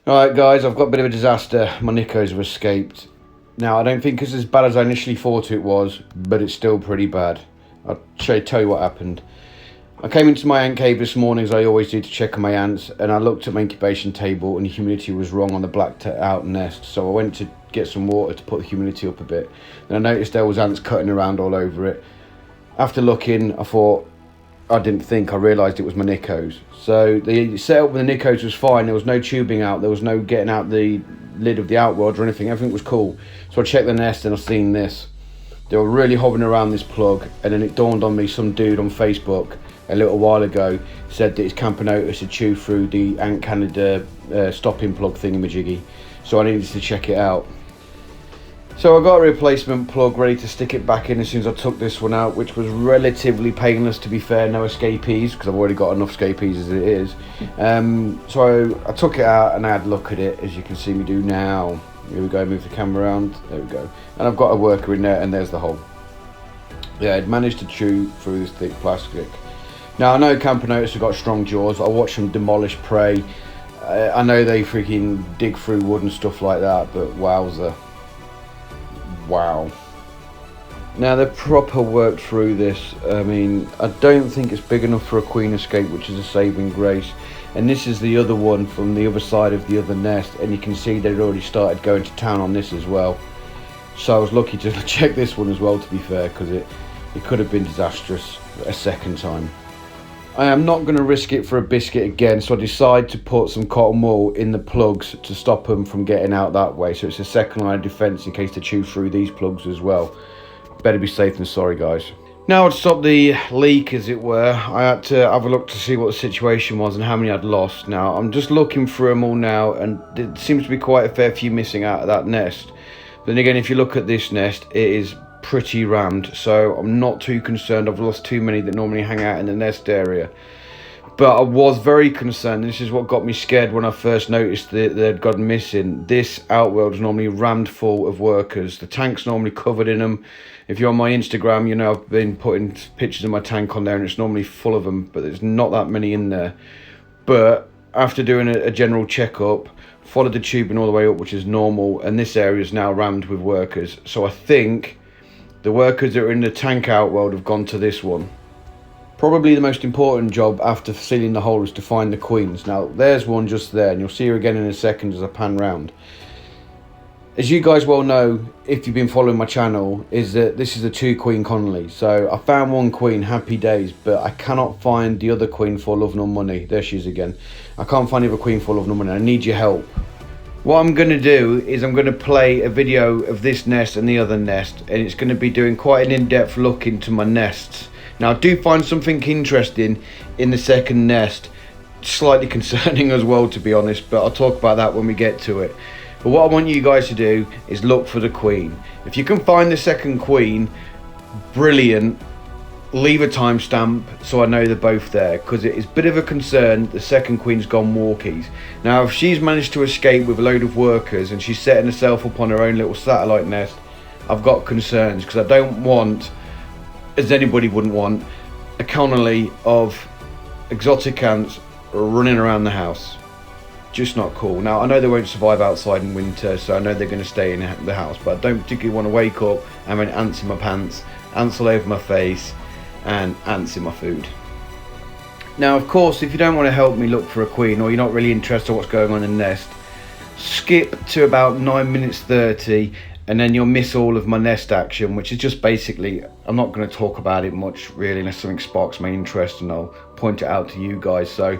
Alright guys, I've got a bit of a disaster. My Nicos have escaped. Now, I don't think it's as bad as I initially thought it was, but it's still pretty bad. I'll tell you what happened. I came into my ant cave this morning, as I always do, to check on my ants, and I looked at my incubation table and the humidity was wrong on the blacked out nest, so I went to get some water to put the humidity up a bit. Then I noticed there was ants cutting around all over it. After looking, I realised it was my Nicos. So the setup with the Nicos was fine. There was no tubing out. There was no getting out the lid of the outworld or anything. Everything was cool. So I checked the nest and I seen this. They were really hovering around this plug, and then it dawned on me, some dude on Facebook a little while ago said that his Camponotus had chewed through the Ant Canada stopping plug thingamajiggy. So I needed to check it out. So I got a replacement plug ready to stick it back in as soon as I took this one out, which was relatively painless, to be fair. No escapees, because I've already got enough escapees as it is. So I took it out and I had a look at it, as you can see me do now. Here we go, move the camera around, there we go. And I've got a worker in there, and there's the hole. Yeah, I'd managed to chew through this thick plastic. Now, I know Camponotus have got strong jaws. I watch them demolish prey. I know they freaking dig through wood and stuff like that, but wowza. Wow. Now, they've proper worked through this. I mean, I don't think it's big enough for a queen escape, which is a saving grace. And this is the other one from the other side of the other nest, and you can see they'd already started going to town on this as well. So I was lucky to check this one as well, to be fair, because it could have been disastrous a second time. I am not going to risk it for a biscuit again, so I decide to put some cotton wool in the plugs to stop them from getting out that way. So it's a second line of defence in case they chew through these plugs as well. Better be safe than sorry, guys. Now, to stop the leak, as it were, I had to have a look to see what the situation was and how many I'd lost. Now, I'm just looking through them all now, and there seems to be quite a fair few missing out of that nest. But then again, if you look at this nest, it is pretty rammed, so I'm not too concerned. I've lost too many that normally hang out in the nest area. But I was very concerned. This is what got me scared when I first noticed that they'd gone missing. This outworld is normally rammed full of workers. The tank's normally covered in them. If you're on my Instagram, you know I've been putting pictures of my tank on there, and it's normally full of them, but there's not that many in there. But after doing a general checkup, followed the tubing all the way up, which is normal, and this area is now rammed with workers. So I think the workers that are in the tank outworld have gone to this one. Probably the most important job after sealing the hole is to find the queens. Now, there's one just there, and you'll see her again in a second as I pan round. As you guys well know, if you've been following my channel, is that this is a 2-queen colony. So I found one queen, happy days, but I cannot find the other queen for love nor money. There she is again. I can't find the other queen for love nor money. I need your help. What I'm going to do is I'm going to play a video of this nest and the other nest, and it's going to be doing quite an in-depth look into my nests. Now, I do find something interesting in the second nest, slightly concerning as well, to be honest, but I'll talk about that when we get to it. But what I want you guys to do is look for the queen. If you can find the second queen, brilliant. Leave a timestamp so I know they're both there, because it is a bit of a concern the second queen's gone walkies. Now, if she's managed to escape with a load of workers and she's setting herself up on her own little satellite nest, I've got concerns, because I don't want, as anybody wouldn't want, a colony of exotic ants running around the house. Just not cool. Now, I know they won't survive outside in winter, so I know they're going to stay in the house, but I don't particularly want to wake up having ants in my pants, ants all over my face, and ants in my food. Now, of course, if you don't want to help me look for a queen, or you're not really interested in what's going on in the nest, skip to about 9 minutes 30, and then you'll miss all of my nest action, which is just basically, I'm not going to talk about it much really, unless something sparks my interest and I'll point it out to you guys. So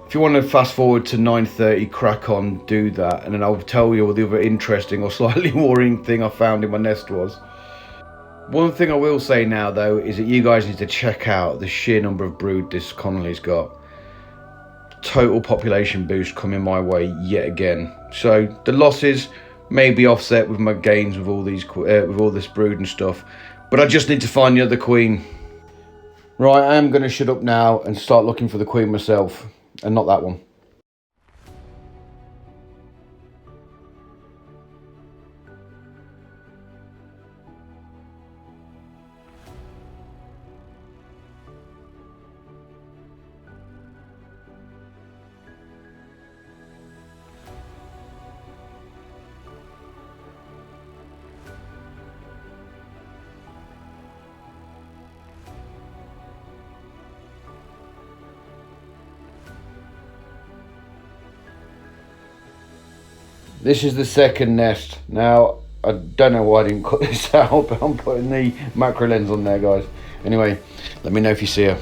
if you want to fast forward to 9:30, crack on, do that, and then I'll tell you what the other interesting or slightly worrying thing I found in my nest was. One thing I will say now, though, is that you guys need to check out the sheer number of brood this colony's got. Total population boost coming my way yet again. So the losses may be offset with my gains with all these with all this brood and stuff, but I just need to find the other queen. Right, I am going to shut up now and start looking for the queen myself, and not that one. This is the second nest. Now, I don't know why I didn't cut this out, but I'm putting the macro lens on there, guys. Anyway, let me know if you see her.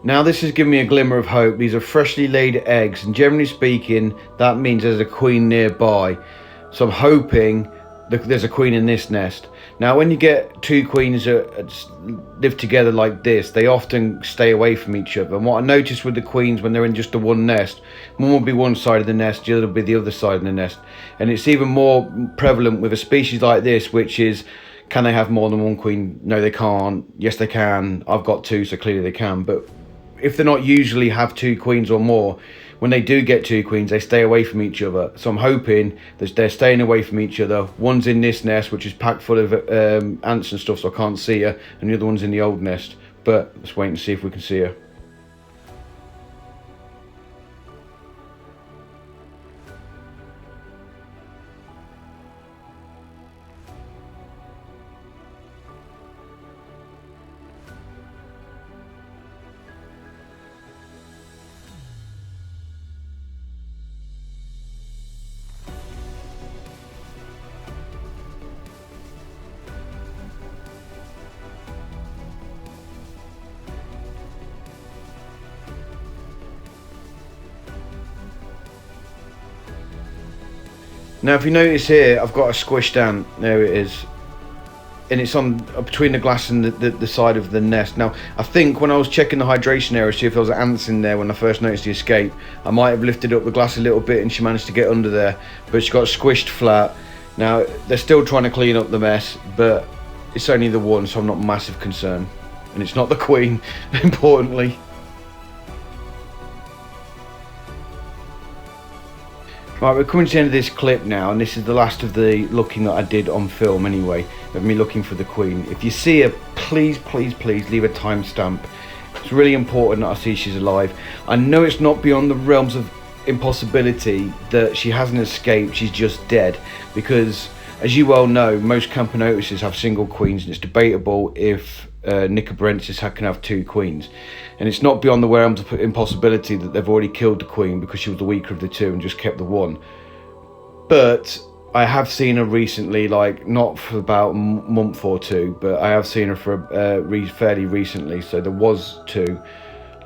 Now this has given me a glimmer of hope. These are freshly laid eggs, and generally speaking that means there's a queen nearby. So I'm hoping there's a queen in this nest. Now when you get two queens that live together like this, they often stay away from each other. And what I noticed with the queens when they're in just the one nest, one will be one side of the nest, the other will be the other side of the nest. And it's even more prevalent with a species like this, which is, can they have more than one queen? No, they can't. Yes, they can. I've got two, so clearly they can. But if they're not usually have two queens or more, when they do get two queens, they stay away from each other. So I'm hoping that they're staying away from each other. One's in this nest, which is packed full of ants and stuff, so I can't see her, and the other one's in the old nest. But let's wait and see if we can see her. Now if you notice here, I've got a squished ant. There it is, and it's on between the glass and the side of the nest. Now I think when I was checking the hydration area to see if there was ants in there when I first noticed the escape, I might have lifted up the glass a little bit and she managed to get under there, but she got squished flat. Now they're still trying to clean up the mess, but it's only the one, so I'm not massive concerned, and it's not the queen, importantly. Right, we're coming to the end of this clip now, and this is the last of the looking that I did on film anyway, of me looking for the queen. If you see her, please, please, please leave a timestamp. It's really important that I see she's alive. I know it's not beyond the realms of impossibility that she hasn't escaped, she's just dead, because as you well know, most Camponotuses have single queens, and it's debatable if Nicobarensis can have two queens. And it's not beyond the realms of impossibility that they've already killed the queen because she was the weaker of the two and just kept the one. But I have seen her recently, like not for about a month or two, but I have seen her for fairly recently, so there was two.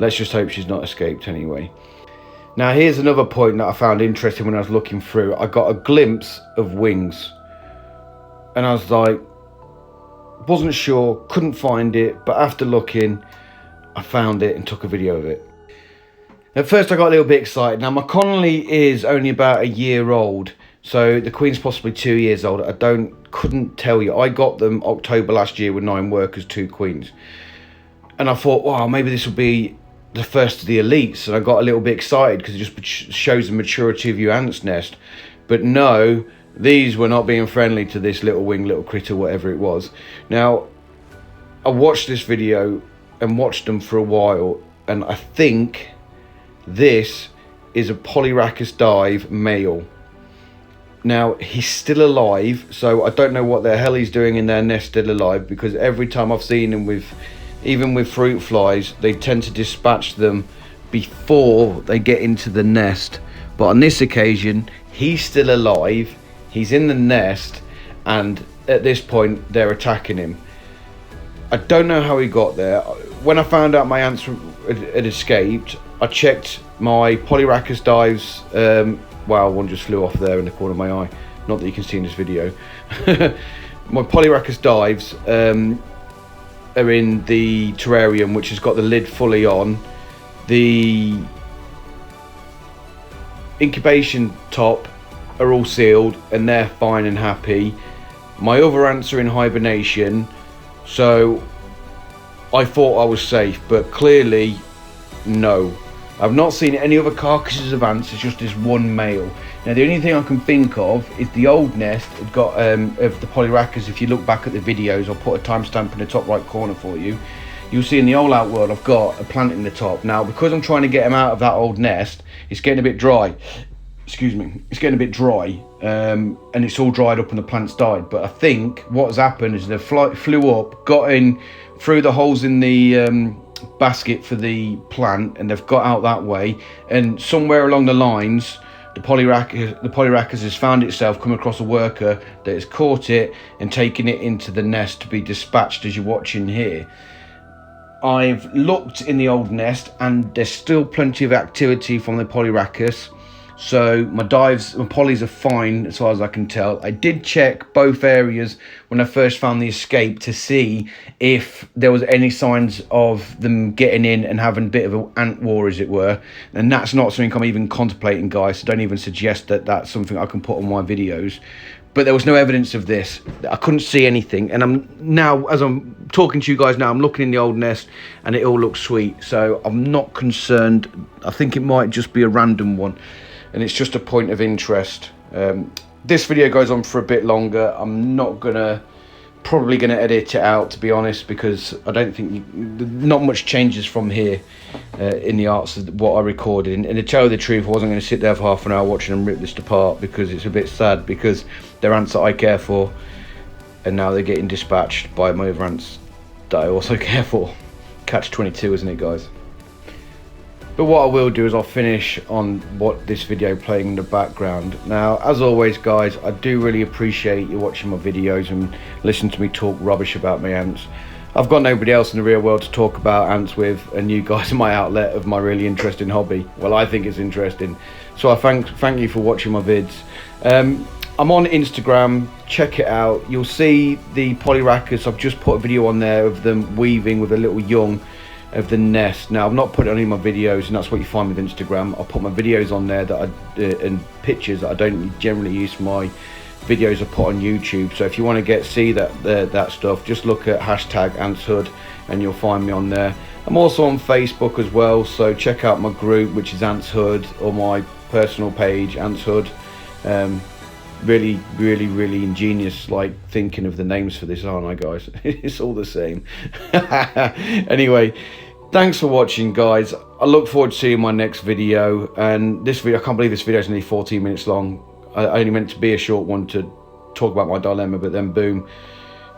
Let's just hope she's not escaped anyway. Now here's another point that I found interesting when I was looking through. I got a glimpse of wings, and I was like, wasn't sure, couldn't find it, but after looking, I found it and took a video of it. At first I got a little bit excited. Now my Connolly is only about a year old, so the queen's possibly 2 years old. Couldn't tell you. I got them October last year with 9 workers, 2 queens. And I thought, wow, maybe this will be the first of the elites. And I got a little bit excited because it just shows the maturity of your ant's nest. But no, these were not being friendly to this little critter, whatever it was. Now, I watched this video and watched them for a while, and I think this is a Polyrhacus dive male. Now he's still alive, so I don't know what the hell he's doing in their nest still alive, because every time I've seen him even with fruit flies, they tend to dispatch them before they get into the nest. But on this occasion, he's still alive, he's in the nest, and at this point they're attacking him. I don't know how he got there. When I found out my ants had escaped, I checked my Polyrachus dives. Wow, one just flew off there in the corner of my eye. Not that you can see in this video. My Polyrachus dives are in the terrarium, which has got the lid fully on. The incubation top are all sealed and they're fine and happy. My other ants are in hibernation, so I thought I was safe, but clearly no. I've not seen any other carcasses of ants. It's just this one male. Now the only thing I can think of is the old nest had got of the Polyrachus. If you look back at the videos, I'll put a timestamp in the top right corner for you. You'll see in the old outworld I've got a plant in the top. Now because I'm trying to get him out of that old nest, it's getting a bit dry. Excuse me, it's getting a bit dry, and it's all dried up and the plant's died. But I think what's happened is they flew up, got in through the holes in the basket for the plant, and they've got out that way, and somewhere along the lines the Polyrachus has found itself come across a worker that has caught it and taken it into the nest to be dispatched, as you're watching here. I've looked in the old nest and there's still plenty of activity from the Polyrachus, so my polys are fine as far as I can tell. I did check both areas when I first found the escape to see if there was any signs of them getting in and having a bit of an ant war, as it were, and that's not something I'm even contemplating, guys, so don't even suggest that that's something I can put on my videos. But there was no evidence of this. I couldn't see anything, and I'm now, as I'm talking to you guys now, I'm looking in the old nest and it all looks sweet, so I'm not concerned. I think it might just be a random one, and it's just a point of interest. This video goes on for a bit longer. I'm not probably gonna edit it out, to be honest, because I don't think not much changes from here in the arts of what I recorded. And to tell you the truth, I wasn't going to sit there for half an hour watching them rip this apart, because it's a bit sad, because they're ants that I care for, and now they're getting dispatched by my other ants that I also care for. Catch 22, isn't it, guys? But what I will do is I'll finish on what this video playing in the background. Now, as always, guys, I do really appreciate you watching my videos and listening to me talk rubbish about my ants. I've got nobody else in the real world to talk about ants with, and you guys are my outlet of my really interesting hobby. Well, I think it's interesting. So I thank you for watching my vids. I'm on Instagram, check it out. You'll see the Polyrachus. I've just put a video on there of them weaving with a little young of the nest. Now I've not put it on any of my videos, and that's what you find with Instagram. I'll put my videos on there that and pictures that I don't generally use for my videos I put on YouTube. So if you want to see that stuff, just look at #AntsHood and you'll find me on there. I'm also on Facebook as well, so check out my group, which is AntsHood, or my personal page, AntsHood. Really ingenious, like, thinking of the names for this, aren't I, guys? It's all the same. Anyway, thanks for watching, guys. I look forward to seeing my next video. And this video, I can't believe this video is only 14 minutes long. I only meant to be a short one to talk about my dilemma, but then boom,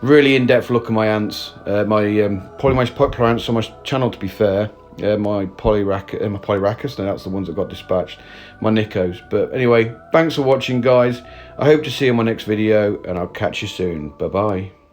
really in-depth look at my ants, probably my popular ants on my channel, to be fair. My Polyrachus, no, that's the ones that got dispatched, my Nicos. But anyway, thanks for watching, guys. I hope to see you in my next video, and I'll catch you soon. Bye bye.